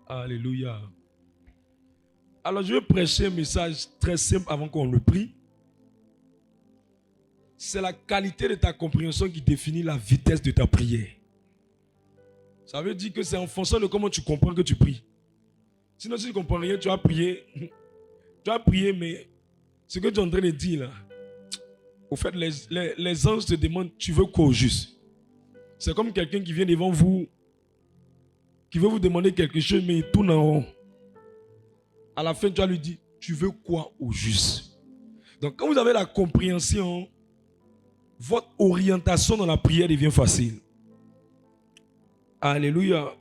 Alléluia. Alors je vais prêcher un message très simple avant qu'on le prie. C'est la qualité de ta compréhension qui définit la vitesse de ta prière. Ça veut dire que c'est en fonction de comment tu comprends que tu pries. Sinon, si tu ne comprends rien, tu vas prier. Tu vas prier, mais ce que tu es en train de dire là, au fait, les anges te demandent, tu veux quoi au juste? C'est comme quelqu'un qui vient devant vous, qui veut vous demander quelque chose, mais il tourne en rond. À la fin, tu vas lui dire, tu veux quoi au juste? Donc, quand vous avez la compréhension, votre orientation dans la prière devient facile. Alléluia.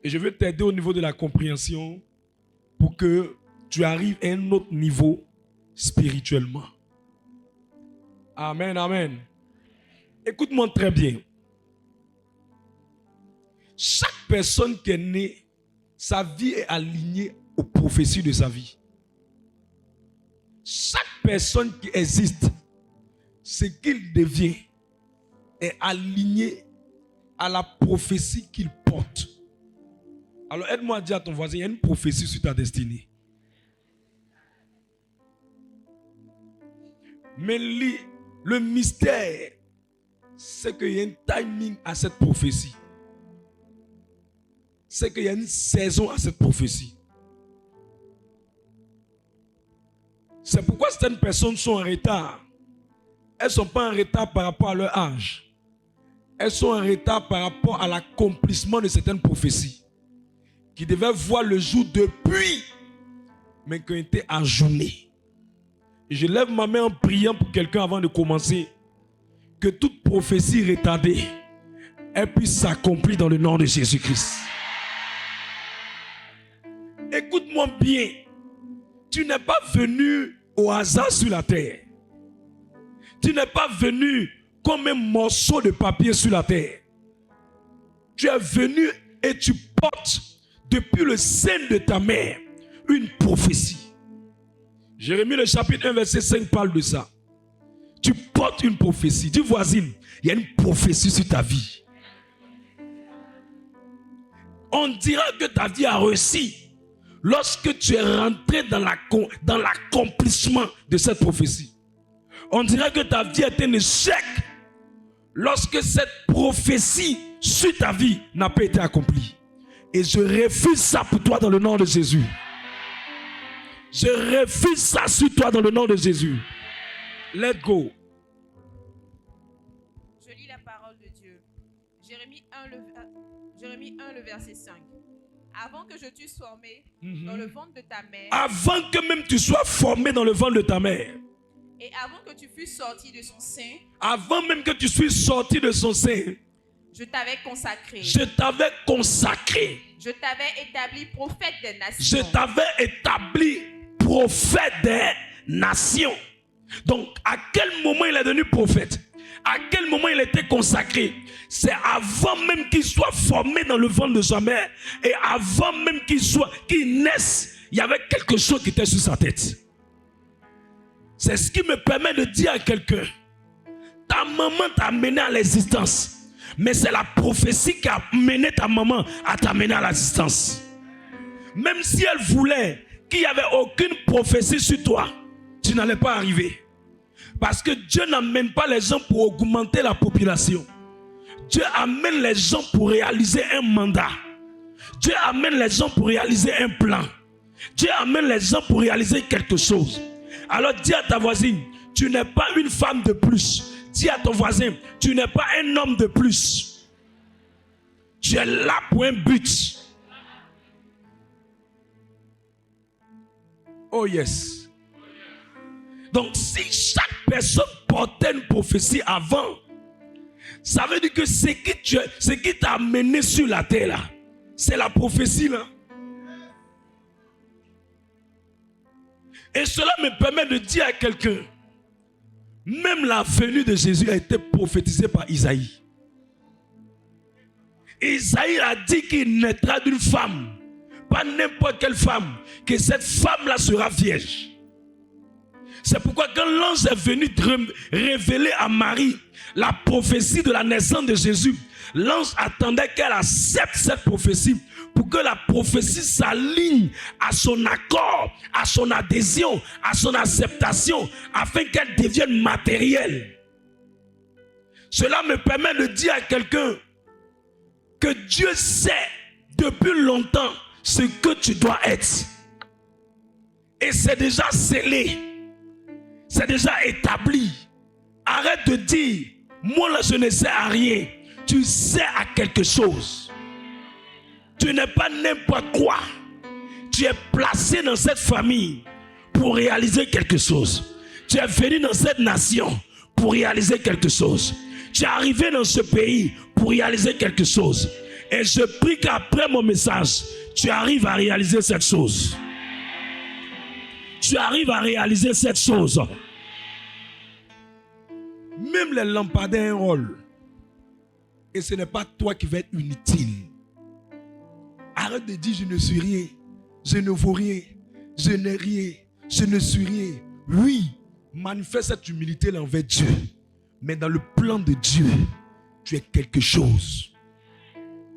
Et je veux t'aider au niveau de la compréhension pour que tu arrives à un autre niveau spirituellement. Amen, amen. Écoute-moi très bien. Chaque personne qui est née, sa vie est alignée aux prophéties de sa vie. Chaque personne qui existe, ce qu'il devient est aligné à la prophétie qu'il porte. Alors aide-moi à dire à ton voisin, il y a une prophétie sur ta destinée. Mais le mystère, c'est qu'il y a un timing à cette prophétie. C'est qu'il y a une saison à cette prophétie. C'est pourquoi certaines personnes sont en retard. Elles ne sont pas en retard par rapport à leur âge. Elles sont en retard par rapport à l'accomplissement de certaines prophéties qui devaient voir le jour depuis, mais qui ont été ajournées. Et je lève ma main en priant pour quelqu'un avant de commencer, que toute prophétie retardée, elle puisse s'accomplir dans le nom de Jésus-Christ. Écoute-moi bien, tu n'es pas venu au hasard sur la terre. Tu n'es pas venu comme un morceau de papier sur la terre. Tu es venu et tu portes depuis le sein de ta mère une prophétie. Jérémie le chapitre 1 verset 5 parle de ça. Tu portes une prophétie. Dis voisine, il y a une prophétie sur ta vie. On dira que ta vie a réussi lorsque tu es rentré dans l'accomplissement de cette prophétie. On dira que ta vie est un échec lorsque cette prophétie sur ta vie n'a pas été accomplie. Et je refuse ça pour toi dans le nom de Jésus. Je refuse ça sur toi dans le nom de Jésus. Let's go. Je lis la parole de Dieu. Jérémie 1, le verset 5. Avant que je t'eusse formé dans le ventre de ta mère. Avant que même tu sois formé dans le ventre de ta mère. Et avant que tu fusses sorti de son sein. Avant même que tu sois sorti de son sein. Je t'avais consacré. Je t'avais consacré. Je t'avais établi prophète des nations. Je t'avais établi prophète des nations. Donc, à quel moment il est devenu prophète? À quel moment il était consacré? C'est avant même qu'il soit formé dans le ventre de sa mère. Et avant même qu'il naisse, il y avait quelque chose qui était sur sa tête. C'est ce qui me permet de dire à quelqu'un, ta maman t'a amené à l'existence. Mais c'est la prophétie qui a mené ta maman à t'amener à l'existence. Même si elle voulait qu'il n'y avait aucune prophétie sur toi, tu n'allais pas arriver. Parce que Dieu n'amène pas les gens pour augmenter la population. Dieu amène les gens pour réaliser un mandat. Dieu amène les gens pour réaliser un plan. Dieu amène les gens pour réaliser quelque chose. Alors dis à ta voisine, tu n'es pas une femme de plus. Dis à ton voisin, tu n'es pas un homme de plus. Tu es là pour un but. Oh yes. Donc si chaque personne portait une prophétie avant, ça veut dire que ce qui t'a amené sur la terre là, c'est la prophétie là. Et cela me permet de dire à quelqu'un, même la venue de Jésus a été prophétisée par Isaïe. Isaïe a dit qu'il naîtra d'une femme, pas n'importe quelle femme, que cette femme-là sera vierge. C'est pourquoi quand l'ange est venu révéler à Marie la prophétie de la naissance de Jésus, L'ange attendait qu'elle accepte cette prophétie pour que la prophétie s'aligne à son accord, à son adhésion, à son acceptation, afin qu'elle devienne matérielle. Cela me permet de dire à quelqu'un que Dieu sait depuis longtemps ce que tu dois être. Et c'est déjà scellé. C'est déjà établi. Arrête de dire, moi là je ne sais à rien. Tu sais à quelque chose. Tu n'es pas n'importe quoi. Tu es placé dans cette famille pour réaliser quelque chose. Tu es venu dans cette nation pour réaliser quelque chose. Tu es arrivé dans ce pays pour réaliser quelque chose. Et je prie qu'après mon message, tu arrives à réaliser cette chose. Tu arrives à réaliser cette chose. Même les lampadaires ont un rôle. Et ce n'est pas toi qui vas être inutile. Arrête de dire je ne suis rien. Je ne vaux rien. Je n'ai rien. Je ne suis rien. Oui, manifeste cette humilité envers Dieu. Mais dans le plan de Dieu, tu es quelque chose.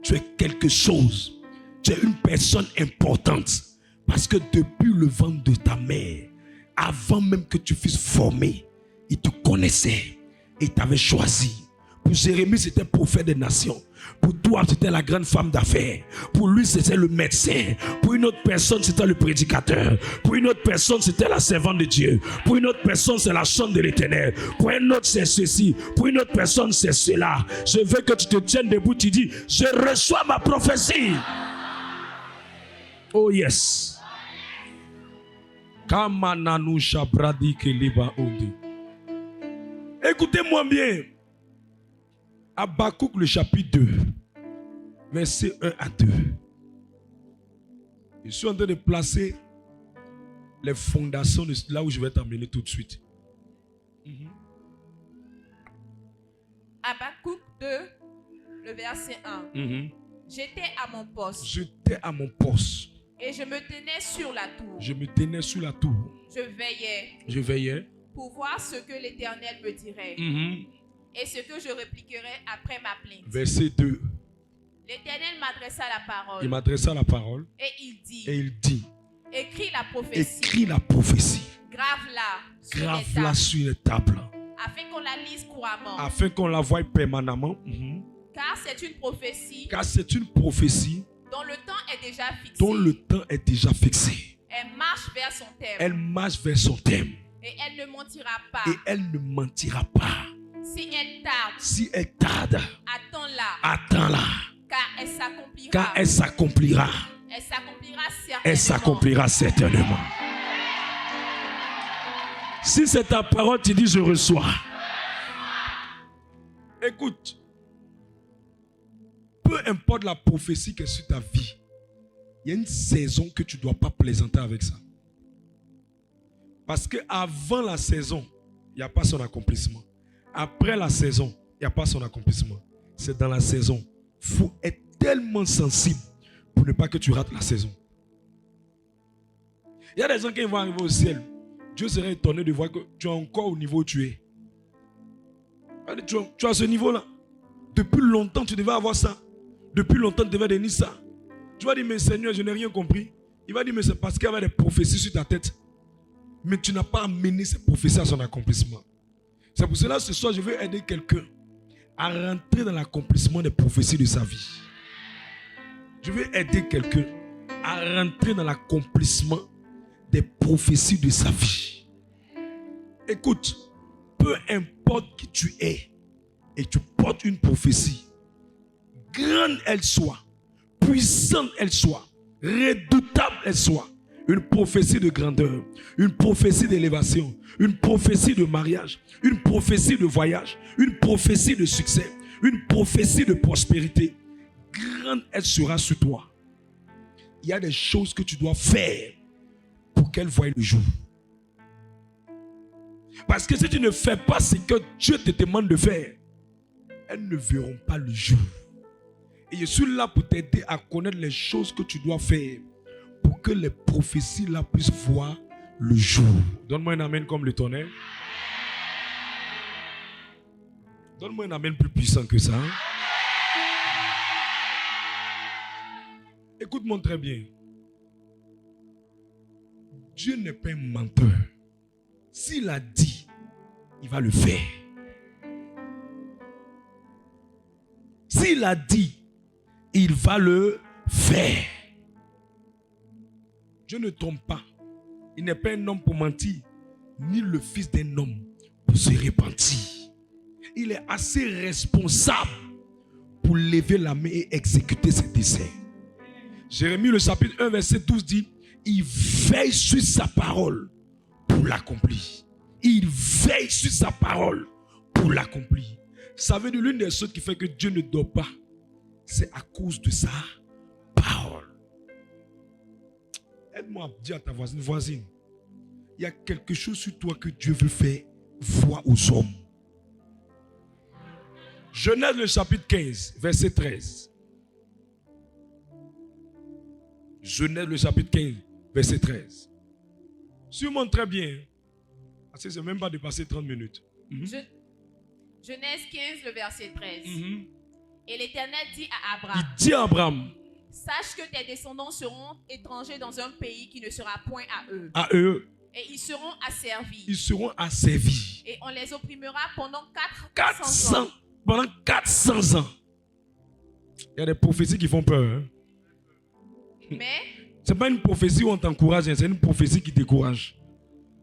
Tu es quelque chose. Tu es une personne importante. Parce que depuis le ventre de ta mère, avant même que tu fusses formé, il te connaissait et t'avait choisi. Pour Jérémie, c'était le prophète des nations. Pour toi, c'était la grande femme d'affaires. Pour lui, c'était le médecin. Pour une autre personne, c'était le prédicateur. Pour une autre personne, c'était la servante de Dieu. Pour une autre personne, c'est la chambre de l'Éternel. Pour un autre, c'est ceci. Pour une autre personne, c'est cela. Je veux que tu te tiennes debout. Tu dis, je reçois ma prophétie. Oh yes. Écoutez-moi bien. Habakkuk le chapitre 2, verset 1 à 2. Je suis en train de placer les fondations de là où je vais t'emmener tout de suite. Habakkuk 2, le verset 1. J'étais à mon poste. J'étais à mon poste. Et je me tenais sur la tour. Je me tenais sur la tour. Je veillais. Je veillais. Pour voir ce que l'Éternel me dirait. Et ce que je répliquerai après ma plainte. Verset 2. L'Éternel m'adressa la parole. Il m'adressa la parole. Et il dit. Écris la prophétie. Grave-la sur les tables. Afin qu'on la lise couramment. Afin qu'on la voie permanemment. Car c'est une prophétie. Dont le temps est déjà fixé. Elle marche vers son terme. Et elle ne mentira pas. Si elle tarde. Attends-la. Car elle s'accomplira. Elle s'accomplira certainement. Si c'est ta parole, tu dis je reçois. Écoute. Peu importe la prophétie qui est sur ta vie, il y a une saison que tu ne dois pas plaisanter avec ça. Parce qu'avant la saison, il n'y a pas son accomplissement. Après la saison, il n'y a pas son accomplissement. C'est dans la saison. Il faut être tellement sensible pour ne pas que tu rates la saison. Il y a des gens qui vont arriver au ciel. Dieu serait étonné de voir que tu es encore au niveau où tu es. Tu es à ce niveau-là. Depuis longtemps, tu devais avoir ça. Depuis longtemps, tu devais donner ça. Tu vas dire, mais Seigneur, je n'ai rien compris. Il va dire, mais c'est parce qu'il y avait des prophéties sur ta tête. Mais tu n'as pas amené ces prophéties à son accomplissement. C'est pour cela, ce soir, je veux aider quelqu'un à rentrer dans l'accomplissement des prophéties de sa vie. Je veux aider quelqu'un à rentrer dans l'accomplissement des prophéties de sa vie. Écoute, peu importe qui tu es et tu portes une prophétie, grande elle soit, puissante elle soit, redoutable elle soit, une prophétie de grandeur, une prophétie d'élévation, une prophétie de mariage, une prophétie de voyage, une prophétie de succès, une prophétie de prospérité, grande elle sera sur toi. Il y a des choses que tu dois faire pour qu'elle voie le jour. Parce que si tu ne fais pas ce que Dieu te demande de faire, elles ne verront pas le jour. Et je suis là pour t'aider à connaître les choses que tu dois faire pour que les prophéties là puissent voir le jour. Donne-moi un amen comme le tonnerre. Donne-moi un amen plus puissant que ça. Écoute-moi très bien. Dieu n'est pas un menteur. S'il a dit, il va le faire. S'il a dit, il va le faire. Dieu ne trompe pas. Il n'est pas un homme pour mentir, ni le fils d'un homme pour se repentir. Il est assez responsable pour lever la main et exécuter ses desseins. Jérémie le chapitre 1 verset 12 dit, il veille sur sa parole pour l'accomplir. Il veille sur sa parole pour l'accomplir. Ça veut dire l'une des choses qui fait que Dieu ne dort pas, c'est à cause de sa parole. Aide-moi à dire à ta voisine, il y a quelque chose sur toi que Dieu veut faire voir aux hommes. Genèse le chapitre 15, verset 13. Genèse le chapitre 15, verset 13. Suis-moi très bien. Parce que c'est même pas dépassé 30 minutes. Genèse 15, le verset 13. Et l'Éternel dit à Abraham. Il dit à Abraham. Sache que tes descendants seront étrangers dans un pays qui ne sera point à eux. À eux. Et ils seront asservis. Ils seront asservis. Et on les opprimera pendant 400 ans. Pendant 400 ans. Il y a des prophéties qui font peur. Mais ce n'est pas une prophétie où on t'encourage, c'est une prophétie qui décourage.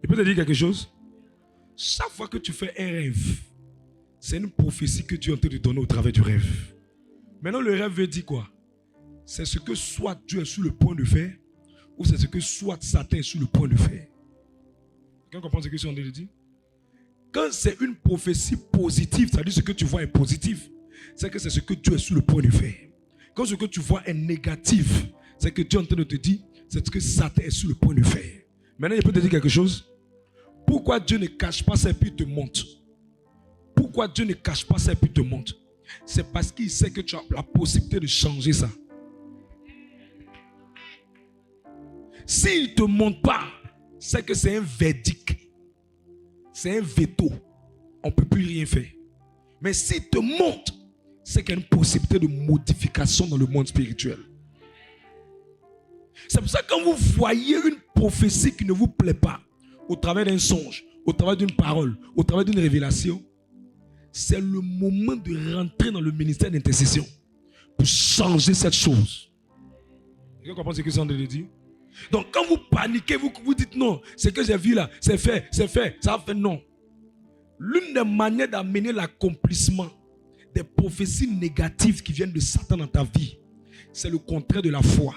Je peux te dire quelque chose? Chaque fois que tu fais un rêve, c'est une prophétie que Dieu est en train de donner au travers du rêve. Maintenant, le rêve veut dire quoi? C'est ce que soit Dieu est sur le point de faire, ou c'est ce que soit Satan est sur le point de faire. Quelqu'un comprend ce que je suis en train de dire? Quand c'est une prophétie positive, ça veut dire ce que tu vois est positif, c'est que c'est ce que Dieu est sur le point de faire. Quand ce que tu vois est négatif, c'est que Dieu est en train de te dire, c'est ce que Satan est sur le point de faire. Maintenant, je peux te dire quelque chose. Pourquoi Dieu ne cache pas ça et puis te montre? Pourquoi Dieu ne cache pas ça et puis te montre? C'est parce qu'il sait que tu as la possibilité de changer ça. S'il ne te montre pas, c'est que c'est un verdict. C'est un veto. On ne peut plus rien faire. Mais s'il te montre, c'est qu'il y a une possibilité de modification dans le monde spirituel. C'est pour ça que quand vous voyez une prophétie qui ne vous plaît pas, au travers d'un songe, au travers d'une parole, au travers d'une révélation, c'est le moment de rentrer dans le ministère d'intercession pour changer cette chose. Vous comprenez ce que c'est en train de dire? Donc quand vous paniquez, vous dites non, ce que j'ai vu là, c'est fait, ça a fait non. L'une des manières d'amener l'accomplissement des prophéties négatives qui viennent de Satan dans ta vie, c'est le contraire de la foi.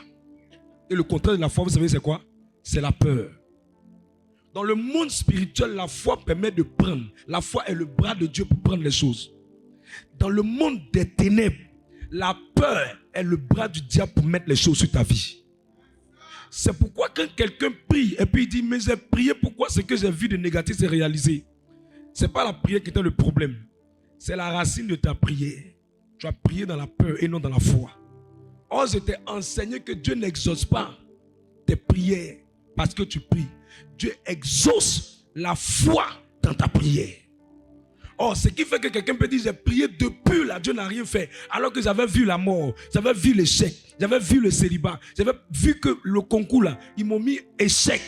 Et le contraire de la foi, vous savez c'est quoi? C'est la peur. Dans le monde spirituel, la foi permet de prendre. La foi est le bras de Dieu pour prendre les choses. Dans le monde des ténèbres, la peur est le bras du diable pour mettre les choses sur ta vie. C'est pourquoi quand quelqu'un prie et puis il dit, mais j'ai prié, pourquoi ce que j'ai vu de négatif s'est réalisé? Ce n'est pas la prière qui était le problème. C'est la racine de ta prière. Tu as prié dans la peur et non dans la foi. Or, je t'ai enseigné que Dieu n'exauce pas tes prières parce que tu pries. Dieu exauce la foi dans ta prière. Or, ce qui fait que quelqu'un peut dire, j'ai prié depuis là, Dieu n'a rien fait. Alors que j'avais vu la mort, j'avais vu l'échec, j'avais vu le célibat, j'avais vu que le concours là, ils m'ont mis échec.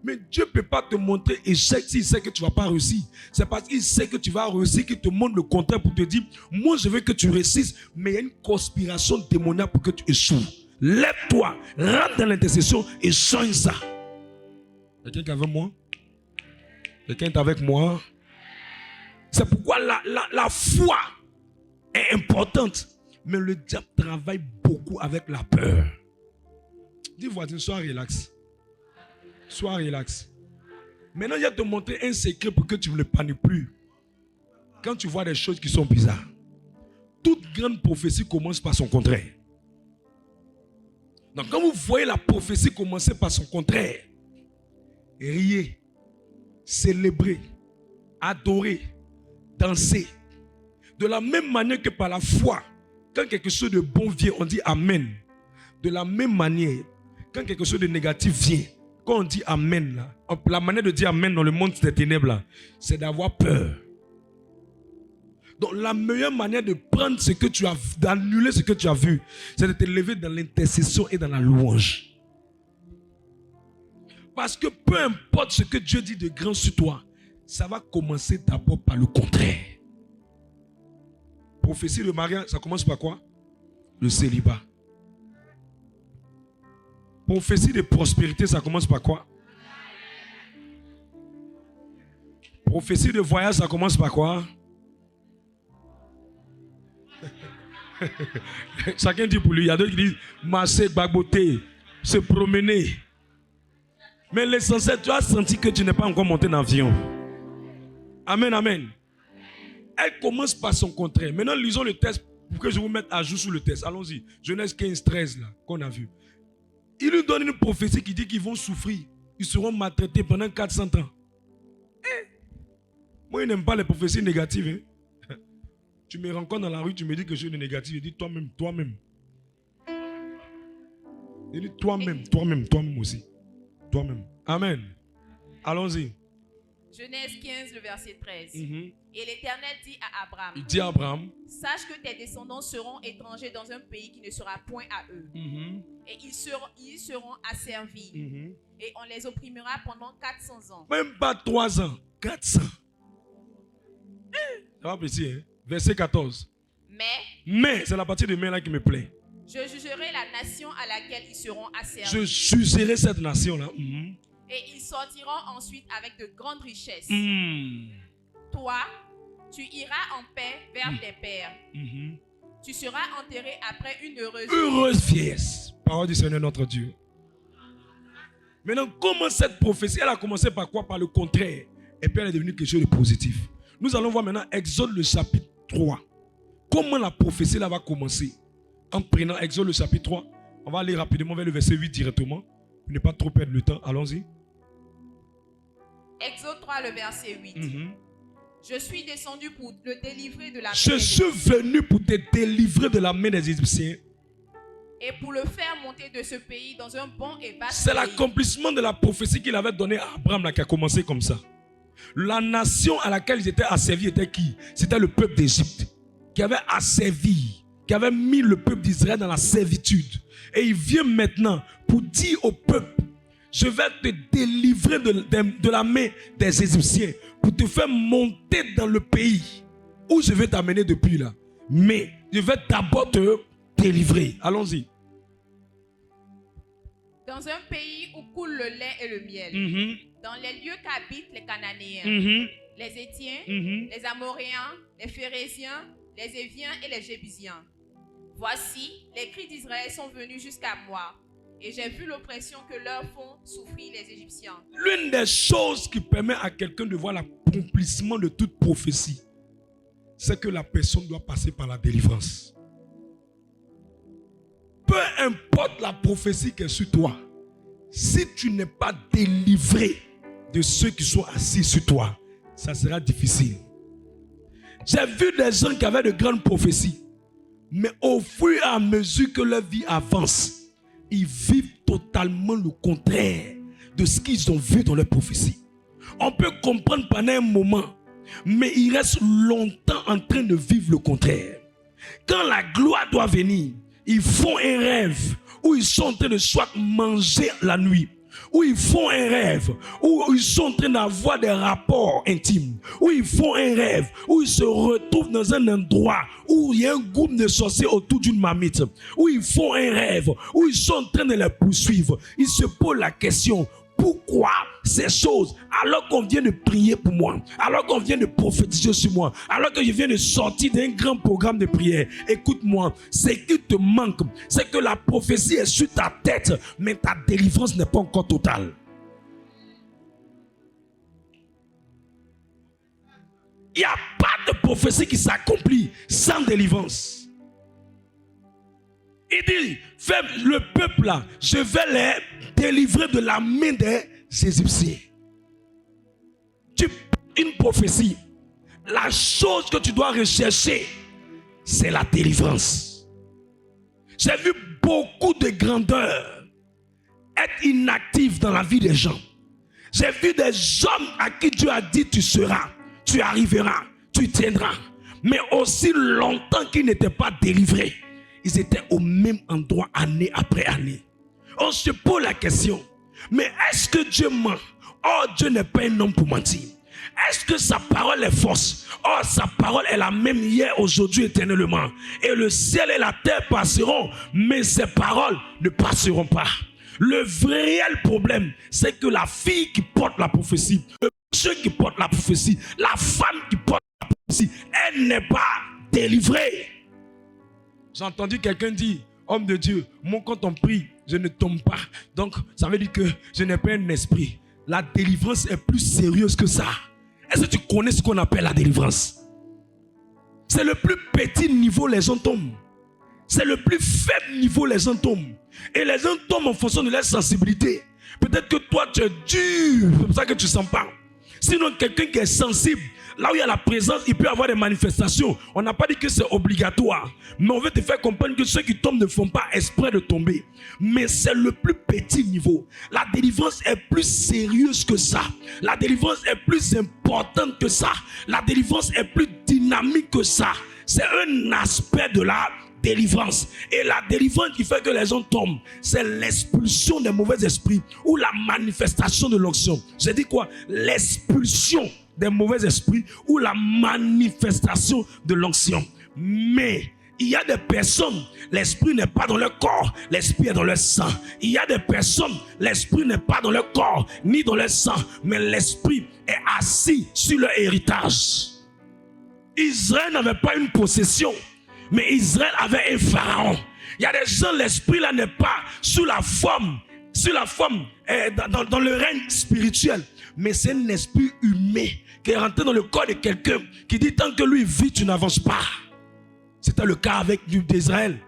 Mais Dieu ne peut pas te montrer échec s'il sait que tu ne vas pas réussir. C'est parce qu'il sait que tu vas réussir qu'il te montre le contraire pour te dire, moi je veux que tu réussisses, mais il y a une conspiration démoniaque pour que tu échoues. Lève-toi, rentre dans l'intercession et change ça. Quelqu'un qui est avec moi? Quelqu'un est avec moi? C'est pourquoi la foi est importante. Mais le diable travaille beaucoup avec la peur. Dis voisin, sois relax. Sois relax. Maintenant, il va te montrer un secret pour que tu ne le paniques plus. Quand tu vois des choses qui sont bizarres, toute grande prophétie commence par son contraire. Donc, quand vous voyez la prophétie commencer par son contraire, riez, célébrez, adorez, dansez. De la même manière que par la foi, quand quelque chose de bon vient, on dit Amen. De la même manière, quand quelque chose de négatif vient, quand on dit Amen, là, la manière de dire Amen dans le monde des ténèbres, là, c'est d'avoir peur. Donc la meilleure manière de prendre ce que tu as, d'annuler ce que tu as vu, c'est de te lever dans l'intercession et dans la louange. Parce que peu importe ce que Dieu dit de grand sur toi, ça va commencer d'abord par le contraire. Prophétie de mariage, ça commence par quoi? Le célibat. Prophétie de prospérité, ça commence par quoi? Prophétie de voyage, ça commence par quoi? Chacun dit pour lui. Il y a d'autres qui disent marcher, baboter, se promener. Mais l'essentiel, tu as senti que tu n'es pas encore monté dans l'avion. Amen, amen. Elle commence par son contraire. Maintenant, lisons le texte pour que je vous mette à jour sur le texte. Allons-y. Genèse 15, 13, là, qu'on a vu. Il nous donne une prophétie qui dit qu'ils vont souffrir. Ils seront maltraités pendant 400 ans. Moi, je n'aime pas les prophéties négatives. Hein? Tu me rencontres dans la rue, tu me dis que je suis négatif. Je dis toi-même, toi-même. Je dis toi-même aussi. Toi-même. Amen. Allons-y. Genèse 15, le verset 13. Et l'Éternel dit à Abraham. Il dit à Abraham. Sache que tes descendants seront étrangers dans un pays qui ne sera point à eux. Et ils seront asservis. Et on les opprimera pendant 400 ans. Même pas 3 ans. 400. Ça va précis, hein? Verset 14. Mais, c'est la partie de mais là qui me plaît. Je jugerai la nation à laquelle ils seront asservis. Je jugerai cette nation-là. Et ils sortiront ensuite avec de grandes richesses. Toi, tu iras en paix vers tes pères. Tu seras enterré après une heureuse vieillesse. Parole du Seigneur notre Dieu. Maintenant, comment cette prophétie, elle a commencé par quoi? Par le contraire. Et puis elle est devenue quelque chose de positif. Nous allons voir maintenant Exode le chapitre 3. Comment la prophétie là va commencer? En prenant Exode le chapitre 3, on va aller rapidement vers le verset 8 directement. Pour ne pas trop perdre le temps. Allons-y. Exode 3, le verset 8. Je suis descendu pour te délivrer de la main Je suis venu pour te délivrer de la main des Égyptiens. Et pour le faire monter de ce pays dans un bon et vaste C'est l'accomplissement de la prophétie qu'il avait donnée à Abraham là, qui a commencé comme ça. La nation à laquelle ils étaient asservis était qui? C'était le peuple d'Égypte, qui avait asservi, qui avait mis le peuple d'Israël dans la servitude. Et il vient maintenant pour dire au peuple, je vais te délivrer de la main des Égyptiens, pour te faire monter dans le pays où je vais t'amener depuis là. Mais je vais d'abord te délivrer. Allons-y. Dans un pays où coule le lait et le miel. Dans les lieux qu'habitent les Cananéens, les Étiens, les Amoréens, les Phérésiens, les Éviens et les Jébusiens. Voici, les cris d'Israël sont venus jusqu'à moi, et j'ai vu l'oppression que leur font souffrir les Égyptiens. L'une des choses qui permet à quelqu'un de voir l'accomplissement de toute prophétie, c'est que la personne doit passer par la délivrance. Peu importe la prophétie qui est sur toi, si tu n'es pas délivré de ceux qui sont assis sur toi, ça sera difficile. J'ai vu des gens qui avaient de grandes prophéties, mais au fur et à mesure que leur vie avance, ils vivent totalement le contraire de ce qu'ils ont vu dans leur prophétie. On peut comprendre pendant un moment, mais ils restent longtemps en train de vivre le contraire. Quand la gloire doit venir, ils font un rêve où ils sont en train de soit manger la nuit, où ils font un rêve, où ils sont en train d'avoir des rapports intimes, où ils font un rêve, où ils se retrouvent dans un endroit où il y a un groupe de sorciers autour d'une marmite, où ils font un rêve, où ils sont en train de les poursuivre. Ils se posent la question, pourquoi ces choses, alors qu'on vient de prier pour moi, alors qu'on vient de prophétiser sur moi, alors que je viens de sortir d'un grand programme de prière? Écoute-moi, ce qui te manque, c'est que la prophétie est sur ta tête, mais ta délivrance n'est pas encore totale. Il n'y a pas de prophétie qui s'accomplit sans délivrance. Il dit, fais le peuple là, je vais les délivrer de la main des Égyptiens. Une prophétie, la chose que tu dois rechercher, c'est la délivrance. J'ai vu beaucoup de grandeur être inactive dans la vie des gens. J'ai vu des hommes à qui Dieu a dit tu seras, tu arriveras, tu tiendras. Mais aussi longtemps qu'ils n'étaient pas délivrés, ils étaient au même endroit année après année. On se pose la question, mais est-ce que Dieu ment? Oh, Dieu n'est pas un homme pour mentir. Est-ce que sa parole est fausse? Oh, sa parole est la même hier, aujourd'hui, éternellement. Et le ciel et la terre passeront, mais ses paroles ne passeront pas. Le réel problème, c'est que la fille qui porte la prophétie, le monsieur qui porte la prophétie, la femme qui porte la prophétie, elle n'est pas délivrée. J'ai entendu quelqu'un dire, homme de Dieu, moi quand on prie, je ne tombe pas. Donc, ça veut dire que je n'ai pas un esprit. La délivrance est plus sérieuse que ça. Est-ce que tu connais ce qu'on appelle la délivrance? C'est le plus petit niveau, les gens tombent. C'est le plus faible niveau, les gens tombent. Et les gens tombent en fonction de leur sensibilité. Peut-être que toi, tu es dur, c'est pour ça que tu ne sens pas. Sinon, quelqu'un qui est sensible, là où il y a la présence, il peut avoir des manifestations. On n'a pas dit que c'est obligatoire. Mais on veut te faire comprendre que ceux qui tombent ne font pas exprès de tomber. Mais c'est le plus petit niveau. La délivrance est plus sérieuse que ça. La délivrance est plus importante que ça. La délivrance est plus dynamique que ça. C'est un aspect de la délivrance. Et la délivrance qui fait que les gens tombent, c'est l'expulsion des mauvais esprits ou la manifestation de l'onction. J'ai dit quoi? L'expulsion des mauvais esprits ou la manifestation de l'onction. Mais il y a des personnes, l'esprit n'est pas dans leur corps, l'esprit est dans leur sang. Il y a des personnes, l'esprit n'est pas dans leur corps ni dans leur sang, mais l'esprit est assis sur leur héritage. Israël n'avait pas une possession, mais Israël avait un pharaon. Il y a des gens, l'esprit là n'est pas sous la forme dans le règne spirituel, mais c'est un esprit humain qui est rentré dans le corps de quelqu'un qui dit tant que lui vit, tu n'avances pas. C'était le cas avec d'Israël.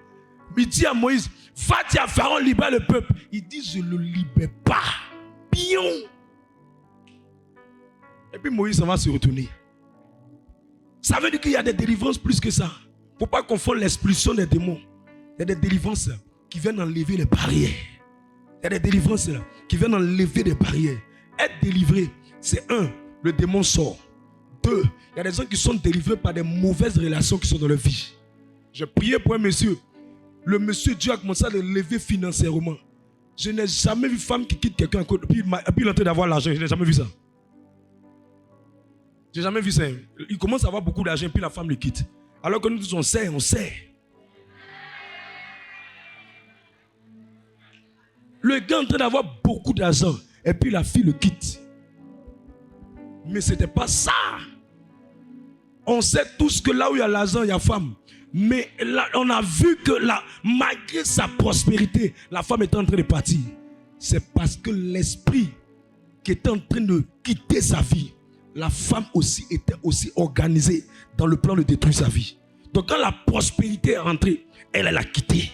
Il dit à Moïse, va dire à Pharaon, libère le peuple. Il dit, je ne le libère pas. Pion. Et puis Moïse, ça va se retourner. Ça veut dire qu'il y a des délivrances plus que ça. Il ne faut pas confondre l'expulsion des démons. Il y a des délivrances qui viennent enlever les barrières. Il y a des délivrances qui viennent enlever des barrières. Être délivré, c'est un, le démon sort. Deux, il y a des gens qui sont délivrés par des mauvaises relations qui sont dans leur vie. J'ai prié pour un monsieur. Le monsieur, Dieu a commencé à le lever financièrement. Je n'ai jamais vu femme qui quitte quelqu'un puis il est en train d'avoir l'argent. Je n'ai jamais vu ça. J'ai jamais vu ça. Il commence à avoir beaucoup d'argent puis la femme le quitte. Alors que nous tous on sait. Le gars est en train d'avoir beaucoup d'argent et puis la fille le quitte. Mais ce n'était pas ça. On sait tous que là où il y a l'argent, il y a femme. Mais là, on a vu que malgré sa prospérité, la femme était en train de partir. C'est parce que l'esprit qui était en train de quitter sa vie, la femme aussi était aussi organisée dans le plan de détruire sa vie. Donc quand la prospérité est rentrée, elle l'a quitté.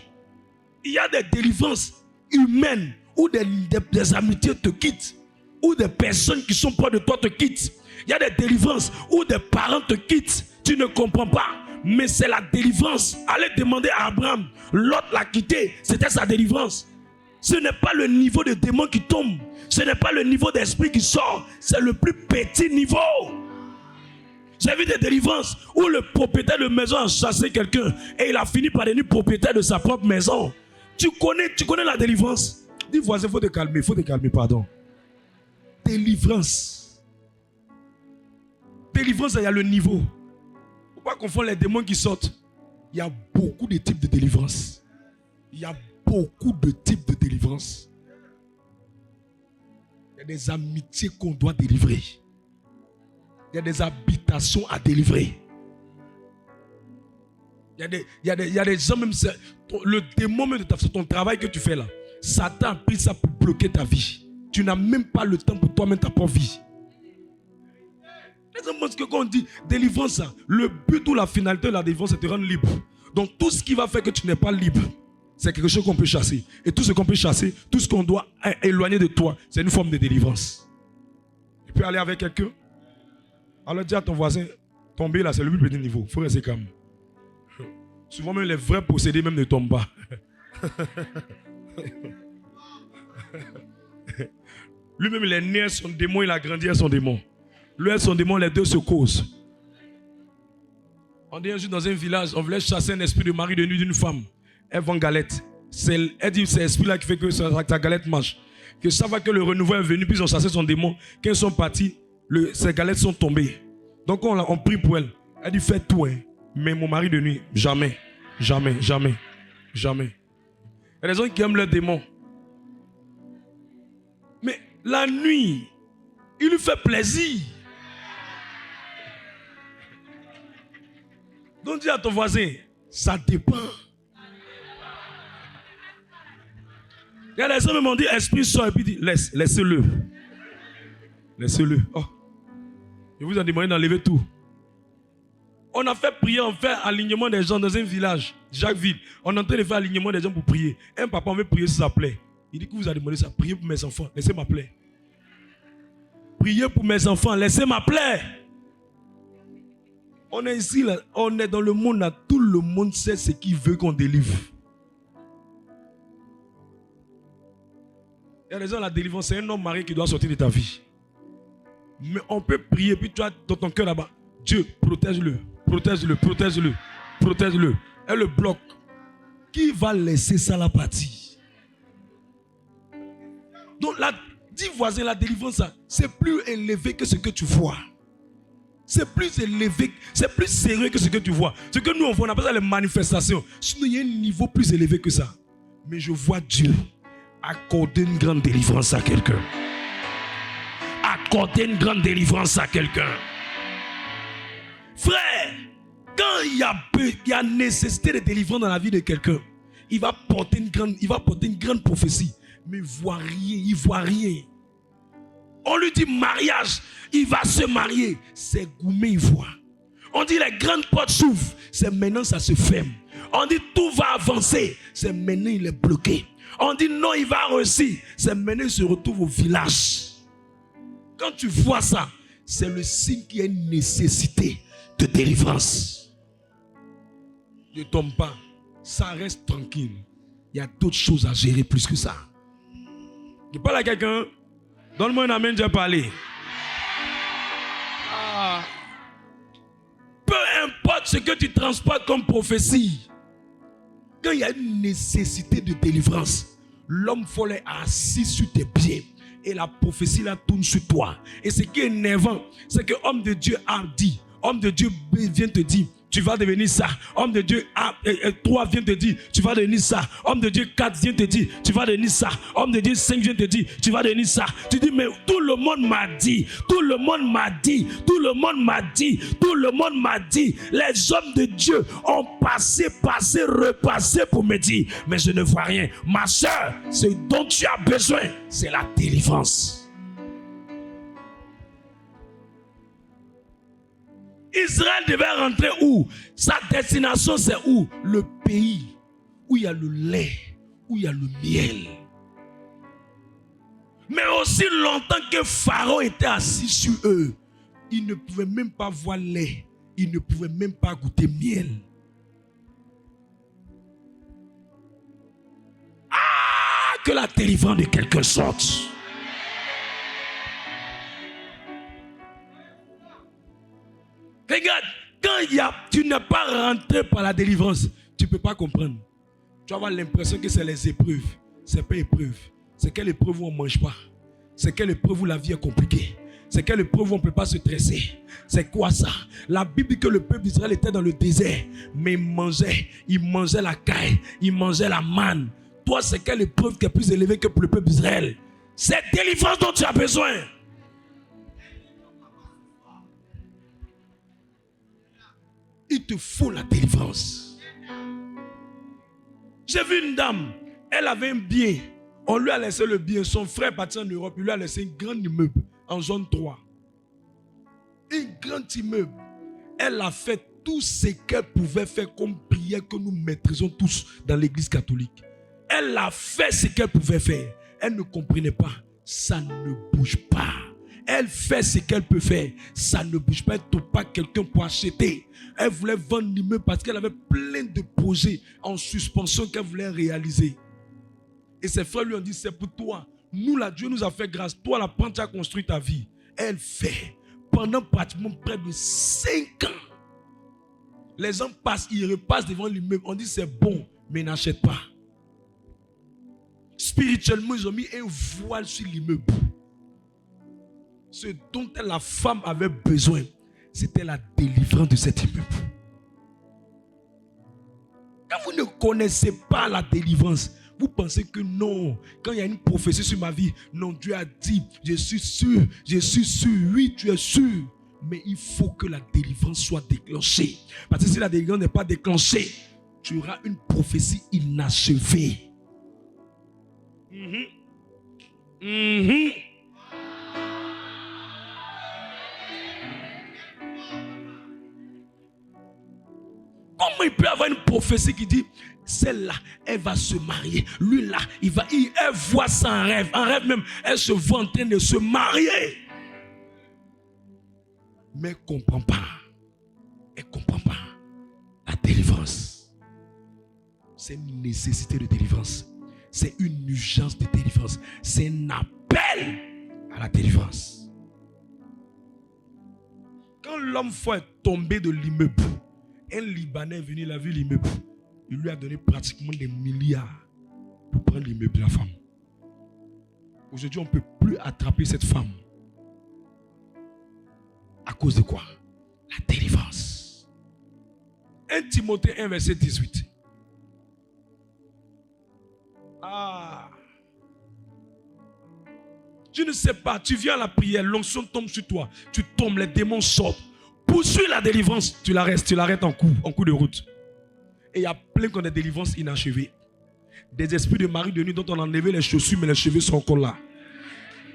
Il y a des délivrances humaines où des amitiés te quittent, où des personnes qui sont proches de toi te quittent. Il y a des délivrances où des parents te quittent. Tu ne comprends pas. Mais c'est la délivrance. Allez demander à Abraham. Lot l'a quitté. C'était sa délivrance. Ce n'est pas le niveau de démon qui tombe. Ce n'est pas le niveau d'esprit qui sort. C'est le plus petit niveau. J'ai vu des délivrances où le propriétaire de maison a chassé quelqu'un et il a fini par devenir propriétaire de sa propre maison. Tu connais la délivrance? Dis voisin, il faut te calmer, pardon. Délivrance. Délivrance, il y a le niveau. Il ne faut pas confondre les démons qui sortent. Il y a beaucoup de types de délivrance. Il y a beaucoup de types de délivrance. Il y a des amitiés qu'on doit délivrer. Il y a des habitations à délivrer. Il y a des gens, même le démon même de ton travail que tu fais là, Satan a pris ça pour bloquer ta vie. Tu n'as même pas le temps pour toi-même ta propre vie. Les gens pensent que quand on dit délivrance, le but ou la finalité de la délivrance, c'est de te rendre libre. Donc tout ce qui va faire que tu n'es pas libre, c'est quelque chose qu'on peut chasser. Et tout ce qu'on peut chasser, tout ce qu'on doit éloigner de toi, c'est une forme de délivrance. Tu peux aller avec quelqu'un. Alors dis à ton voisin, tomber là, c'est le plus petit niveau. Il faut rester calme. Souvent même les vrais possédés même ne tombent pas. Lui-même il est né à son démon, il a grandi à son démon. Lui et son démon, les deux se causent. On dit un jour dans un village, on voulait chasser un esprit de mari de nuit d'une femme. Elle vend galette. Elle dit c'est l'esprit-là qui fait que sa galette marche. Que ça va que le renouveau est venu, puis ils ont chassé son démon. Quand ils sont partis, ces galettes sont tombées. Donc on prie pour elle. Elle dit fais tout, hein. Mais mon mari de nuit, jamais. Jamais, jamais, jamais. Il y a des gens qui aiment leurs démons. Mais la nuit, il lui fait plaisir. Donc dis à ton voisin, ça dépend. Il y a des gens qui m'ont dit, esprit sort, et puis dit, laissez-le. Laissez-le. Oh. Je vous ai demandé d'enlever tout. On a fait prier, on fait alignement des gens dans un village, Jacquesville. On est en train de faire alignement des gens pour prier. Un papa, on veut prier sur sa plaie. Il dit que vous avez demandé ça, priez pour mes enfants, laissez ma plaie. Priez pour mes enfants, laissez ma plaie. On est ici, là, on est dans le monde, là, tout le monde sait ce qu'il veut qu'on délivre. Il y a des gens, la délivrance, c'est un homme marié qui doit sortir de ta vie. Mais on peut prier, puis tu as dans ton cœur là-bas, Dieu, protège-le, protège-le, protège-le, protège-le. Elle le bloque. Qui va laisser ça la partie? Donc, dis voisin, la délivrance, c'est plus élevé que ce que tu vois. C'est plus élevé, c'est plus sérieux que ce que tu vois. Ce que nous on voit, on appelle ça les manifestations. Sinon, il y a un niveau plus élevé que ça. Mais je vois Dieu accorder une grande délivrance à quelqu'un. Accorder une grande délivrance à quelqu'un. Frère, quand il y a nécessité de délivrance dans la vie de quelqu'un, il va porter une grande prophétie. Mais il ne voit rien, il ne voit rien. On lui dit mariage, il va se marier. C'est gourmet, il voit. On dit les grandes portes s'ouvrent, c'est maintenant ça se ferme. On dit tout va avancer, c'est maintenant il est bloqué. On dit non, il va réussir, c'est maintenant il se retrouve au village. Quand tu vois ça, c'est le signe qu'il y a une nécessité de délivrance. Ne tombe pas, ça reste tranquille. Il y a d'autres choses à gérer plus que ça. Je parle à quelqu'un. Donne-moi un amen, j'ai parlé. Peu importe ce que tu transportes comme prophétie, quand il y a une nécessité de délivrance, l'homme fort est assis sur tes pieds et la prophétie la tourne sur toi. Et ce qui est énervant, c'est que homme de Dieu a dit, homme de Dieu vient te dire, tu vas devenir ça. Homme de Dieu 3 vient te dire, tu vas devenir ça. Homme de Dieu 4 vient te dire, tu vas devenir ça. Homme de Dieu 5 vient te dire, tu vas devenir ça. Tu dis, mais tout le monde m'a dit, tout le monde m'a dit, tout le monde m'a dit, tout le monde m'a dit. Les hommes de Dieu ont passé, repassé pour me dire, mais je ne vois rien. Ma soeur, ce dont tu as besoin, c'est la délivrance. Israël devait rentrer où? Sa destination c'est où? Le pays où il y a le lait, où il y a le miel. Mais aussi longtemps que Pharaon était assis sur eux, il ne pouvait même pas voir lait, il ne pouvait même pas goûter miel. Ah, que la délivrance de quelqu'un sorte. Regarde, quand tu n'es pas rentré par la délivrance, tu ne peux pas comprendre. Tu vas avoir l'impression que c'est les épreuves. Ce n'est pas épreuve. C'est quelle épreuve où on ne mange pas. C'est quelle épreuve où la vie est compliquée. C'est quelle épreuve où on ne peut pas se dresser. C'est quoi ça? La Bible dit que le peuple d'Israël était dans le désert, mais il mangeait la caille, il mangeait la manne. Toi, c'est quelle épreuve qui est plus élevée que pour le peuple d'Israël? C'est délivrance dont tu as besoin. Il te faut la délivrance. J'ai vu une dame, elle avait un bien. On lui a laissé le bien. Son frère est parti en Europe, il lui a laissé un grand immeuble en zone 3. Un grand immeuble. Elle a fait tout ce qu'elle pouvait faire comme prière que nous maîtrisons tous dans l'église catholique. Elle a fait ce qu'elle pouvait faire. Elle ne comprenait pas. Ça ne bouge pas. Elle fait ce qu'elle peut faire. Ça ne bouge pas. Elle ne trouve pas quelqu'un pour acheter. Elle voulait vendre l'immeuble parce qu'elle avait plein de projets en suspension qu'elle voulait réaliser. Et ses frères lui ont dit, c'est pour toi. Nous, là, Dieu nous a fait grâce. Toi, là, prends, tu as construit ta vie. Elle fait. Pendant pratiquement près de 5 ans. Les gens passent, ils repassent devant l'immeuble. On dit c'est bon, mais ils n'achètent pas. Spirituellement, ils ont mis un voile sur l'immeuble. Ce dont la femme avait besoin, c'était la délivrance de cet immeuble. Quand vous ne connaissez pas la délivrance, vous pensez que non. Quand il y a une prophétie sur ma vie, non, Dieu a dit, je suis sûr, oui, tu es sûr. Mais il faut que la délivrance soit déclenchée. Parce que si la délivrance n'est pas déclenchée, tu auras une prophétie inachevée. Comment il peut avoir une prophétie qui dit celle-là, elle va se marier. Lui là, elle voit ça en rêve. En rêve même, elle se voit en train de se marier. Mais elle ne comprend pas. Elle ne comprend pas. La délivrance, c'est une nécessité de délivrance. C'est une urgence de délivrance. C'est un appel à la délivrance. Quand l'homme fou est tombé de l'immeuble, un Libanais est venu, il a vu l'immeuble. Il lui a donné pratiquement des milliards pour prendre l'immeuble de la femme. Aujourd'hui, on ne peut plus attraper cette femme. À cause de quoi? La délivrance. 1 Timothée 1, verset 18. Tu ne sais pas, tu viens à la prière, l'onction tombe sur toi, tu tombes, les démons sortent. Poursuis la délivrance, tu l'arrêtes en cours de route. Et il y a plein de délivrances inachevées. Des esprits de mari de nuit dont on a enlevé les chaussures, mais les cheveux sont encore là.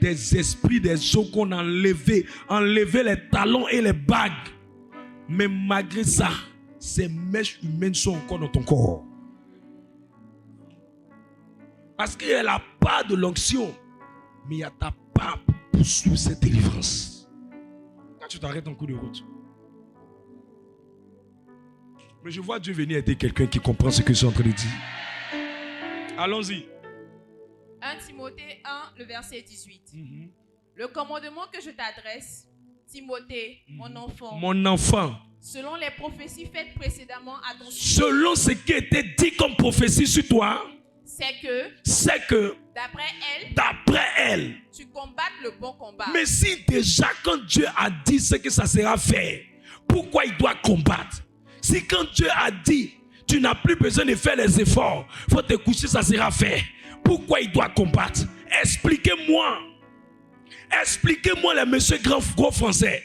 Des esprits, des os qu'on a enlevé les talons et les bagues. Mais malgré ça, ces mèches humaines sont encore dans ton corps. Parce qu'il y a la part de l'onction, mais il y a ta part pour poursuivre cette délivrance. Quand tu t'arrêtes en cours de route. Mais je vois Dieu venir aider quelqu'un qui comprend ce que je suis en train de dire. Allons-y. 1 Timothée 1, le verset 18. Le commandement que je t'adresse, Timothée, mon enfant, selon les prophéties faites précédemment à ton sujet, selon ce qui était dit comme prophétie sur toi, c'est que d'après elle, tu combattes le bon combat. Mais si déjà quand Dieu a dit ce que ça sera fait, pourquoi il doit combattre? Si quand Dieu a dit, tu n'as plus besoin de faire les efforts, il faut te coucher, ça sera fait. Pourquoi il doit combattre? Expliquez-moi. Expliquez-moi les messieurs gros français.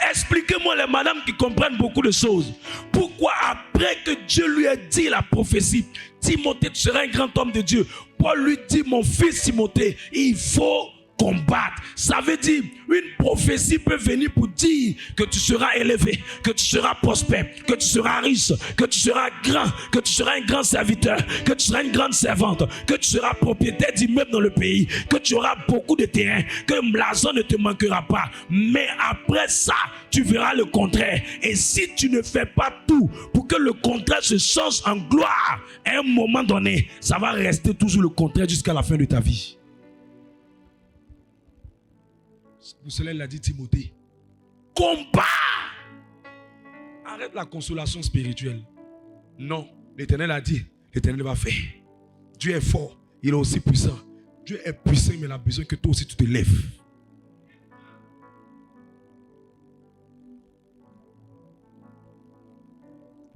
Expliquez-moi les madames qui comprennent beaucoup de choses. Pourquoi après que Dieu lui a dit la prophétie, Timothée, tu seras un grand homme de Dieu. Paul lui dit, mon fils Timothée, il faut combattre. Ça veut dire, une prophétie peut venir pour dire que tu seras élevé, que tu seras prospère, que tu seras riche, que tu seras grand, que tu seras un grand serviteur, que tu seras une grande servante, que tu seras propriétaire d'immeubles dans le pays, que tu auras beaucoup de terrain, que l'argent ne te manquera pas. Mais après ça, tu verras le contraire. Et si tu ne fais pas tout pour que le contraire se change en gloire, à un moment donné, ça va rester toujours le contraire jusqu'à la fin de ta vie. Pour cela, il a dit Timothée, combat! Arrête la consolation spirituelle. Non, l'Éternel a dit, l'Éternel va faire. Dieu est fort, il est aussi puissant. Dieu est puissant, mais il a besoin que toi aussi tu te lèves.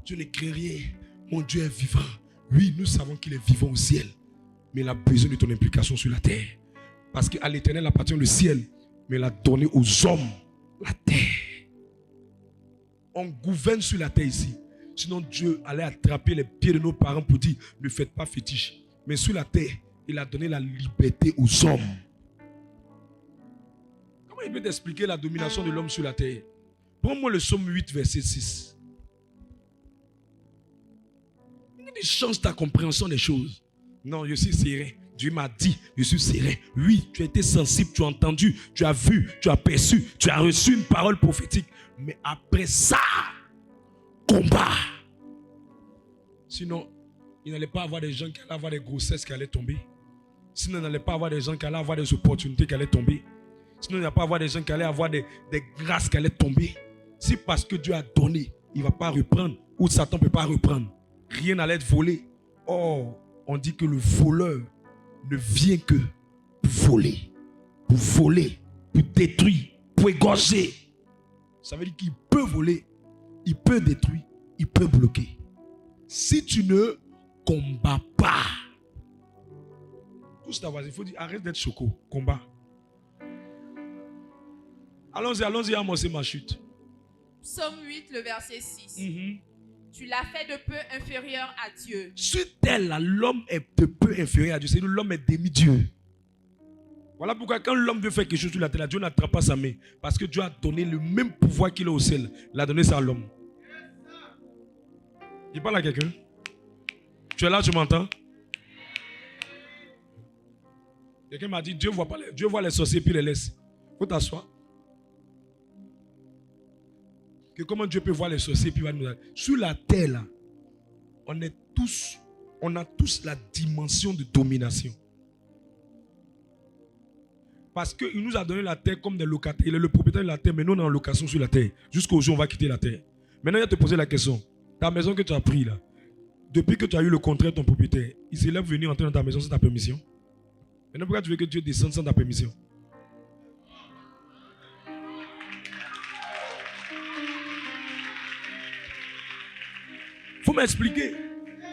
Dieu ne crée rien. Mon Dieu est vivant. Oui, nous savons qu'il est vivant au ciel. Mais il a besoin de ton implication sur la terre. Parce qu'à l'Éternel appartient le ciel. Mais il a donné aux hommes la terre. On gouverne sur la terre ici. Sinon Dieu allait attraper les pieds de nos parents pour dire, ne faites pas fétiche. Mais sur la terre, il a donné la liberté aux hommes. Comment il peut t'expliquer la domination de l'homme sur la terre? Prends-moi le psaume 8, verset 6. Il change ta compréhension des choses. Non, je suis serein. Dieu m'a dit, je suis serein. Oui, tu as été sensible, tu as entendu, tu as vu, tu as perçu, tu as reçu une parole prophétique. Mais après ça, combat. Sinon, il n'allait pas avoir des gens qui allaient avoir des grossesses qui allaient tomber. Sinon, il n'allait pas avoir des gens qui allaient avoir des opportunités qui allaient tomber. Sinon, il n'allait pas avoir des gens qui allaient avoir des grâces qui allaient tomber. C'est parce que Dieu a donné. il ne va pas reprendre, ou Satan ne peut pas reprendre. Rien n'allait être volé. Or, on dit que le voleur ne vient que pour voler, pour détruire, pour égorger. Ça veut dire qu'il peut voler, il peut détruire, il peut bloquer. Si tu ne combats pas, tout ça, il faut dire arrête d'être choco, combat. Allons-y, amorcer ma chute. Psaume 8, le verset 6. Tu l'as fait de peu inférieur à Dieu. Sur terre, l'homme est de peu inférieur à Dieu. C'est-à-dire l'homme est demi-dieu. Voilà pourquoi quand l'homme veut faire quelque chose sur la terre, Dieu n'attrape pas sa main. Parce que Dieu a donné le même pouvoir qu'il a au ciel. Il a donné ça à l'homme. Il parle à quelqu'un. Tu es là, tu m'entends? Quelqu'un m'a dit, Dieu voit les sorciers puis les laisse. Il faut t'asseoir. Que comment Dieu peut voir les sorciers puis va nous... Sur la terre, là, on a tous la dimension de domination. Parce qu'il nous a donné la terre comme des locataires. Il est le propriétaire de la terre, mais nous on est en location sur la terre. Jusqu'au jour où on va quitter la terre. Maintenant, il va te poser la question. Ta maison que tu as prise là, depuis que tu as eu le contrat de ton propriétaire, il s'élève venir entrer dans ta maison sans ta permission. Maintenant, pourquoi tu veux que Dieu descende sans ta permission? Il faut m'expliquer.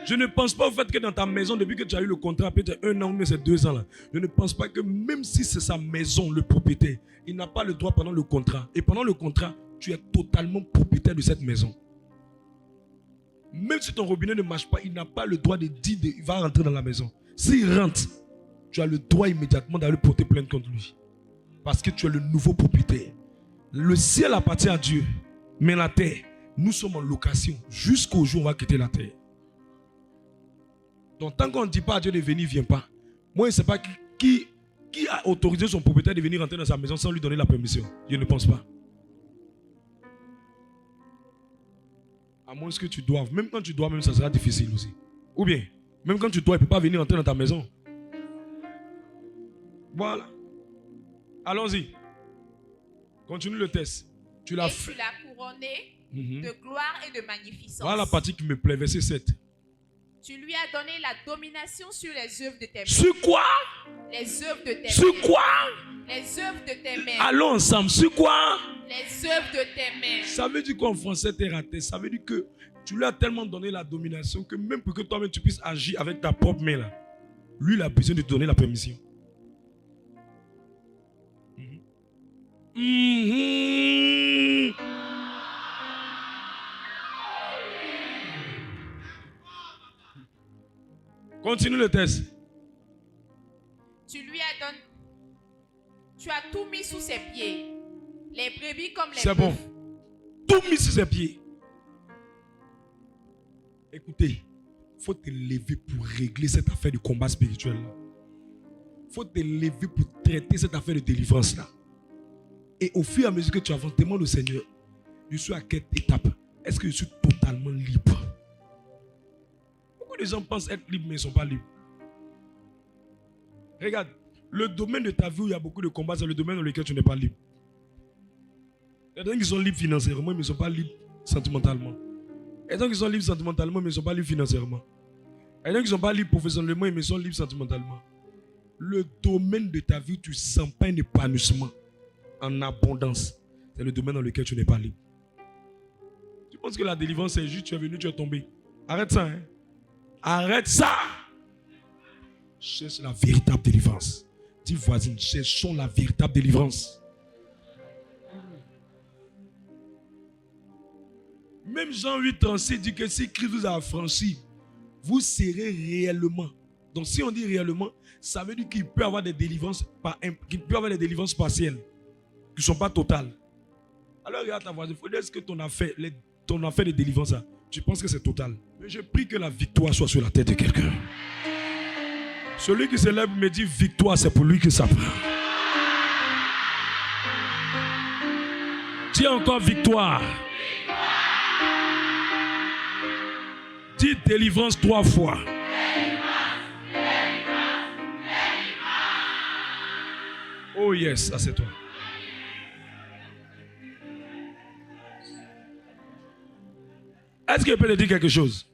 Je ne pense pas au fait que dans ta maison, depuis que tu as eu le contrat, peut-être 1 an ou c'est 2 ans là, je ne pense pas que même si c'est sa maison, le propriétaire, il n'a pas le droit pendant le contrat. Et pendant le contrat, tu es totalement propriétaire de cette maison. Même si ton robinet ne marche pas, il n'a pas le droit de dire qu'il va rentrer dans la maison. S'il rentre, tu as le droit immédiatement d'aller porter plainte contre lui. Parce que tu es le nouveau propriétaire. Le ciel appartient à Dieu, mais la terre, nous sommes en location jusqu'au jour où on va quitter la terre. Donc tant qu'on ne dit pas à Dieu de venir, il ne vient pas. Moi, je ne sais pas qui a autorisé son propriétaire de venir rentrer dans sa maison sans lui donner la permission. Je ne pense pas. À moins que tu doives. Même quand tu dois, même ça sera difficile aussi. Ou bien, même quand tu dois, il ne peut pas venir rentrer dans ta maison. Voilà. Allons-y. Continue le test. Tu l'as fait. Tu l'as couronné de gloire et de magnificence. Voilà la partie qui me plaît, verset 7. Tu lui as donné la domination sur les œuvres de tes mains. Sur quoi? Les œuvres de tes mains. Sur quoi? Les œuvres de tes mains. Allons ensemble. Sur quoi? Les œuvres de tes mains. Ça veut dire qu'en français, t'es raté. Ça veut dire que tu lui as tellement donné la domination que même pour que toi-même tu puisses agir avec ta propre main là, lui il a besoin de te donner la permission. Continue le test. Tu lui as donné. Tu as tout mis sous ses pieds. Les brebis comme les C'est bon. Tout mis sous ses pieds. Écoutez, il faut te lever pour régler cette affaire de combat spirituel là. Il faut te lever pour traiter cette affaire de délivrance là. Et au fur et à mesure que tu avances, demande au Seigneur, je suis à quelle étape? Est-ce que je suis totalement libre? Beaucoup de gens pensent être libres mais ils ne sont pas libres. Regarde, le domaine de ta vie où il y a beaucoup de combats, c'est le domaine dans lequel tu n'es pas libre. Il y a des gens qui sont libres financièrement mais ils ne sont pas libres sentimentalement. Il y a des gens qui sont libres sentimentalement mais ils ne sont pas libres financièrement. Il y a des gens qui ne sont pas libres professionnellement mais ils sont libres sentimentalement. Le domaine de ta vie où tu ne sens pas un épanouissement en abondance, c'est le domaine dans lequel tu n'es pas libre. Tu penses que la délivrance c'est juste tu es venu, tu es tombé. Arrête ça, hein. Arrête ça. Cherche la véritable délivrance. Dis voisine, cherchons la véritable délivrance. Même Jean 8,36 dit que si Christ vous a affranchi, vous serez réellement. Donc si on dit réellement, ça veut dire qu'il peut y avoir des délivrances partielles, qui ne sont pas totales. Alors regarde ta voisine, il faut dire ce que ton affaire de délivrance, là, tu penses que c'est total. Mais je prie que la victoire soit sur la tête de quelqu'un. Celui qui se lève me dit victoire, c'est pour lui que ça prend. Dis encore victoire. Dis délivrance 3 fois. Oh yes, ça c'est toi. Est-ce que je peux te dire quelque chose?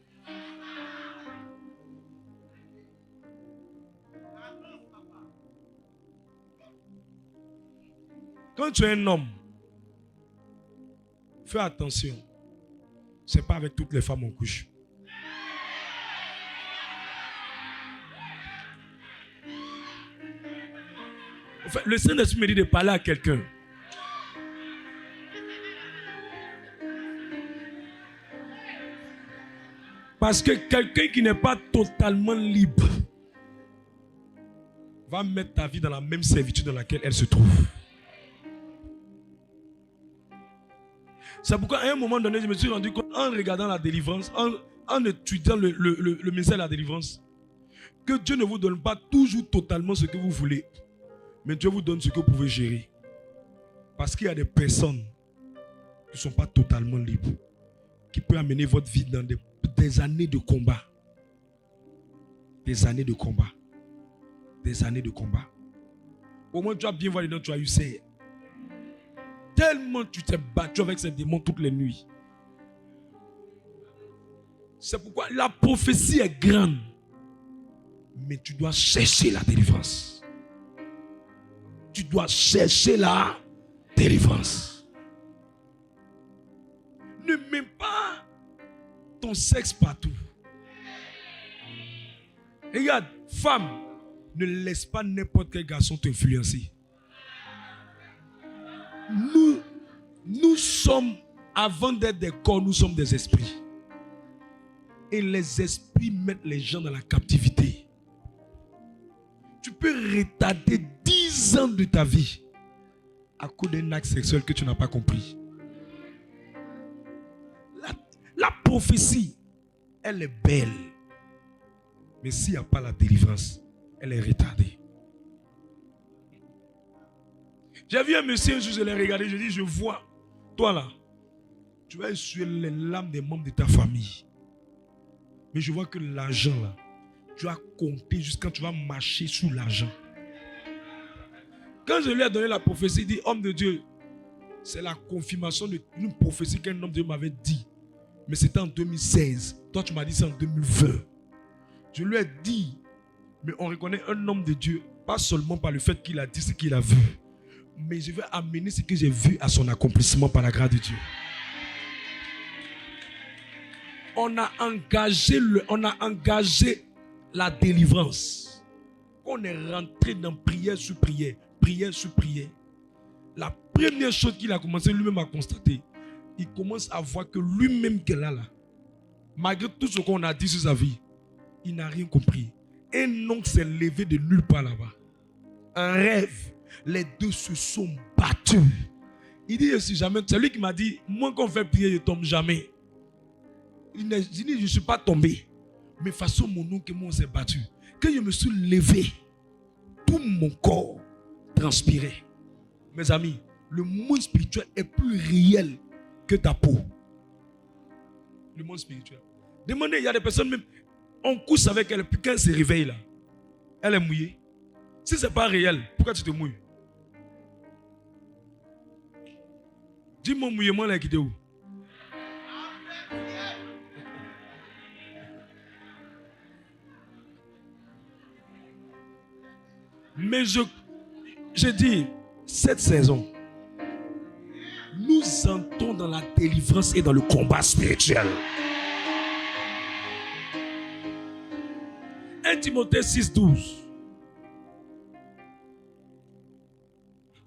Quand tu es un homme, fais attention. Ce n'est pas avec toutes les femmes en couche. En fait, le Saint-Esprit me dit de parler à quelqu'un. Parce que quelqu'un qui n'est pas totalement libre va mettre ta vie dans la même servitude dans laquelle elle se trouve. C'est pourquoi à un moment donné, je me suis rendu compte en regardant la délivrance, en étudiant le ministère de la délivrance, que Dieu ne vous donne pas toujours totalement ce que vous voulez, mais Dieu vous donne ce que vous pouvez gérer. Parce qu'il y a des personnes qui ne sont pas totalement libres, qui peuvent amener votre vie dans des années de combat. Des années de combat. Des années de combat. Au moins tu vas bien voir les noms, tu as eu ça. Tellement tu t'es battu avec ces démons toutes les nuits. C'est pourquoi la prophétie est grande. Mais tu dois chercher la délivrance. Tu dois chercher la délivrance. Ne mets pas ton sexe partout. Regarde, femme, ne laisse pas n'importe quel garçon t'influencer. Nous sommes, avant d'être des corps, nous sommes des esprits. Et les esprits mettent les gens dans la captivité. Tu peux retarder 10 ans de ta vie à cause d'un acte sexuel que tu n'as pas compris. La prophétie, elle est belle. Mais s'il n'y a pas la délivrance, elle est retardée. J'ai vu un monsieur, un jour, je l'ai regardé, je dis, je vois, toi là, tu vas essuyer les larmes des membres de ta famille. Mais je vois que l'argent là, tu as compté jusqu'à tu vas marcher sous l'argent. Quand je lui ai donné la prophétie, il dit, homme de Dieu, c'est la confirmation d'une prophétie qu'un homme de Dieu m'avait dit. Mais c'était en 2016. Toi, tu m'as dit c'est en 2020. Je lui ai dit, mais on reconnaît un homme de Dieu, pas seulement par le fait qu'il a dit ce qu'il a vu, mais je vais amener ce que j'ai vu à son accomplissement par la grâce de Dieu. On a engagé la délivrance. On est rentré dans prière sur prière, prière sur prière. La première chose qu'il a commencé lui-même à constater, il commence à voir que lui-même qu'elle a là, malgré tout ce qu'on a dit sur sa vie, il n'a rien compris. Un oncle s'est levé de nulle part là-bas. Un rêve. Les deux se sont battus. Il dit aussi jamais, c'est lui qui m'a dit, moi quand on fait prier, je ne tombe jamais. Il dit, je ne suis pas tombé. Mais façon mon oncle et moi on s'est battu. Quand je me suis levé, tout mon corps transpirait. Mes amis, le monde spirituel est plus réel que ta peau. Le monde spirituel. Demandez, il y a des personnes même, on couche avec elle, puis quand elle se réveille là, elle est mouillée. Si ce n'est pas réel, pourquoi tu te mouilles? Dis-moi mouillement là qui est où? Mais je dis, cette saison, nous entrons dans la délivrance et dans le combat spirituel. 1 Timothée 6,12.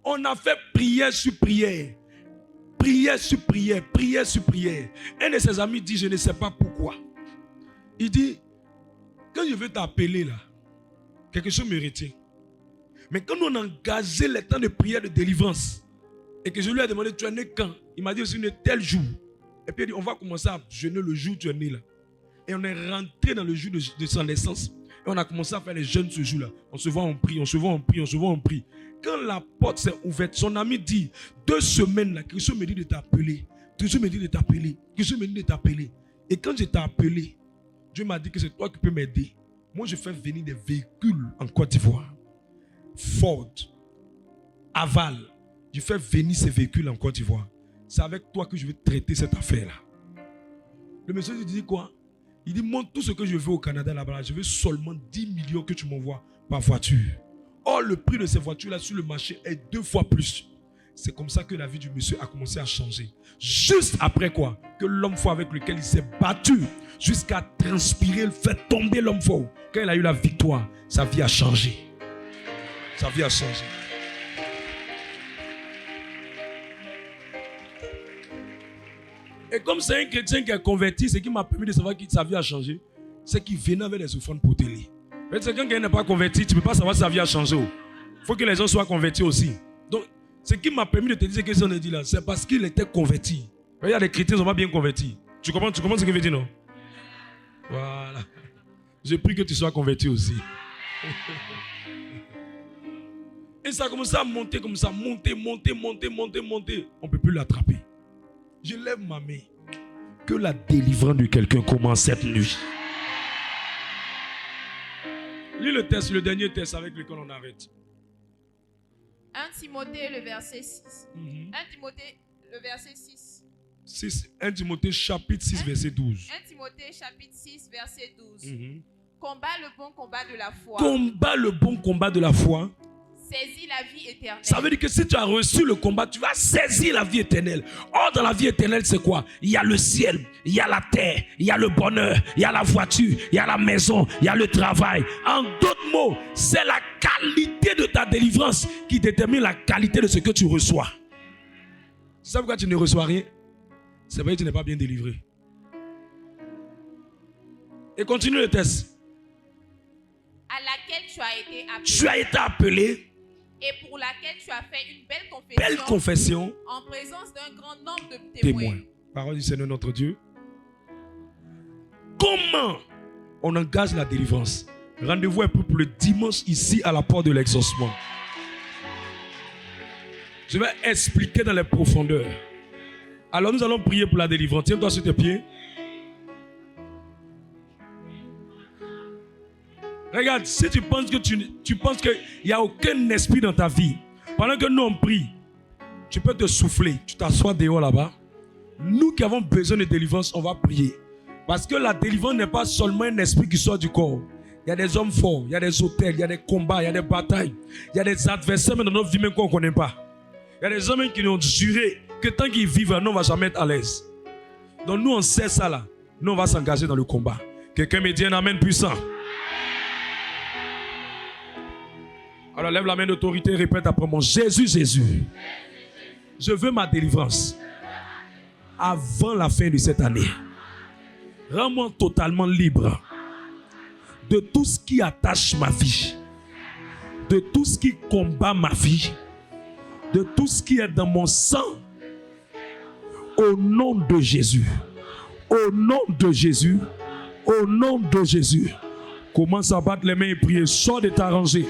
On a fait prière sur prière. Prière sur prière, prière sur prière. Un de ses amis dit, je ne sais pas pourquoi. Il dit, quand je veux t'appeler là, quelque chose me retient. Mais quand on a engagé les temps de prière de délivrance, et que je lui ai demandé, tu es né quand? Il m'a dit, je suis né tel jour. Et puis il dit, on va commencer à jeûner le jour où tu es né là. Et on est rentré dans le jour de sa naissance. Et on a commencé à faire les jeûnes ce jour-là. On se voit, on prie, on se voit, on prie, on se voit, on prie. Quand la porte s'est ouverte, son ami dit, 2 semaines là, Christ me dit de t'appeler. Christ me dit de t'appeler. Christ me dit de t'appeler. Et quand je t'ai appelé, Dieu m'a dit que c'est toi qui peux m'aider. Moi, je fais venir des véhicules en Côte d'Ivoire. Ford, Aval. Je fais venir ces véhicules en Côte d'Ivoire. C'est avec toi que je vais traiter cette affaire-là. Le monsieur lui dit quoi? Il dit, montre tout ce que je veux au Canada là-bas. Je veux seulement 10 millions que tu m'envoies par voiture. Or, le prix de ces voitures-là sur le marché est 2 fois plus. C'est comme ça que la vie du monsieur a commencé à changer. Juste après quoi? Que l'homme fort avec lequel il s'est battu jusqu'à transpirer, faire tomber l'homme fort. Quand il a eu la victoire, sa vie a changé. Sa vie a changé. Et comme c'est un chrétien qui est converti, ce qui m'a permis de savoir que sa vie a changé, c'est qu'il venait avec des offrandes pour t'aider. C'est quelqu'un qui n'est pas converti, tu ne peux pas savoir si sa vie a changé. Il faut que les gens soient convertis aussi. Donc, ce qui m'a permis de te dire ce que ça dit là, c'est parce qu'il était converti. Il y a des chrétiens qui ne sont pas bien convertis. Tu comprends ce que je veux dire, non? Voilà. J'ai pris que tu sois converti aussi. Et ça a commencé à monter comme ça, monter. On ne peut plus l'attraper. Je lève ma main. Que la délivrance de quelqu'un commence cette nuit. Lis le texte, le dernier texte avec lequel on arrête. 1 Timothée, le verset 6. 1 Timothée, le verset 6. 1 Timothée, chapitre 6, verset 12. 1 Timothée, chapitre 6, verset 12. Combat le bon combat de la foi. Combat le bon combat de la foi. Saisis la vie éternelle. Ça veut dire que si tu as reçu le combat, tu vas saisir la vie éternelle. Or, dans la vie éternelle, c'est quoi? Il y a le ciel, il y a la terre, il y a le bonheur, il y a la voiture, il y a la maison, il y a le travail. En d'autres mots, c'est la qualité de ta délivrance qui détermine la qualité de ce que tu reçois. Tu sais pourquoi tu ne reçois rien? C'est vrai que tu n'es pas bien délivré. Et continue le texte. À laquelle tu as été appelé. Tu as été appelé. Et pour laquelle tu as fait une belle confession en présence d'un grand nombre de témoins. Parole du Seigneur notre Dieu. Comment on engage la délivrance? Rendez-vous un peu pour le dimanche ici à la porte de l'exaucement. Je vais expliquer dans les profondeurs. Alors nous allons prier pour la délivrance. Tiens-toi sur tes pieds. Regarde, si tu penses que tu penses qu'il n'y a aucun esprit dans ta vie, pendant que nous on prie, tu peux te souffler, tu t'assois dehors là-bas. Nous qui avons besoin de délivrance, on va prier. Parce que la délivrance n'est pas seulement un esprit qui sort du corps. Il y a des hommes forts, il y a des hôtels, il y a des combats, il y a des batailles. Il y a des adversaires dans notre vie même qu'on ne connaît pas. Il y a des hommes qui nous ont juré que tant qu'ils vivent, nous on ne va jamais être à l'aise. Donc nous on sait ça là. Nous on va s'engager dans le combat. Quelqu'un me dit un amen puissant. Alors lève la main d'autorité et répète après moi. Jésus, Jésus, je veux ma délivrance avant la fin de cette année. Rends-moi totalement libre de tout ce qui attache ma vie, de tout ce qui combat ma vie, de tout ce qui est dans mon sang. Au nom de Jésus, au nom de Jésus, au nom de Jésus. Commence à battre les mains et prier. Sors de ta rangée.